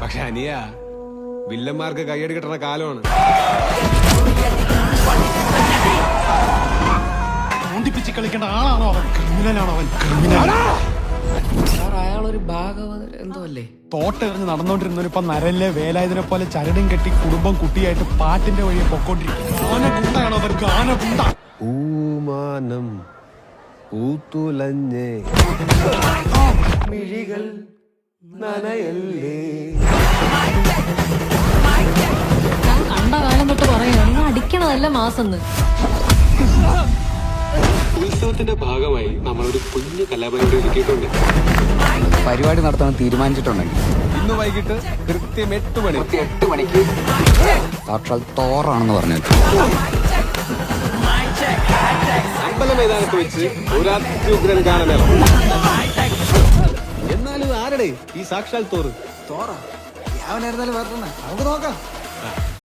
പക്ഷെ അനിയ വില്ലന്മാർക്ക് കൈയടി കിട്ടുന്ന കാലമാണ്. തോണ്ടിപ്പിച്ച് കളിക്കേണ്ട ആളാണോ അവൻ? ക്രിമിനലാണോ അവൻ? ക്രിമിനൽ. അയാളൊരു ഭാഗവത എന്തോ അല്ലേ? തോട്ടെറിഞ്ഞ് നടന്നോണ്ടിരുന്നവനിപ്പൊ നരലിലെ വേലായുധനെ പോലെ ചരടും കെട്ടി കുടുംബം കുട്ടിയായിട്ട് പാട്ടിന്റെ വഴിയെ പൊക്കോണ്ടിരിക്കും. ഗാനഗുണ്ടാണോ അവൻ? ഗാനഗുണ്ട. പൂമാനം പൂത്തുലഞ്ഞേ മിഴികൾ നനയല്ലേ. ഞാൻ കണ്ട കാലം തൊട്ട് പറയുന്നു നിങ്ങൾ അടിക്കണതല്ല മാസെന്ന്. ഉത്സവത്തിന്റെ ഭാഗമായി നമ്മളൊരു കുഞ്ഞു കലാപരിപാടി ഒരുക്കിയിട്ടുണ്ട്. പരിപാടി നടത്താൻ തീരുമാനിച്ചിട്ടുണ്ടെങ്കിൽ ഇന്ന് വൈകിട്ട് കൃത്യം 8 മണിക്ക് സാക്ഷാൽ തോറാണെന്ന് പറഞ്ഞു. അമ്പല മൈതാനത്ത് വെച്ച് ഒരു അത്യുഗ്രൻ ഗാനമേളം. എന്നാലും ആരുടെ ഈ സാക്ഷാൽ തോറ്? തോറ അവനായിരുന്നാലും വരട്ടെ, നമുക്ക് നോക്കാം.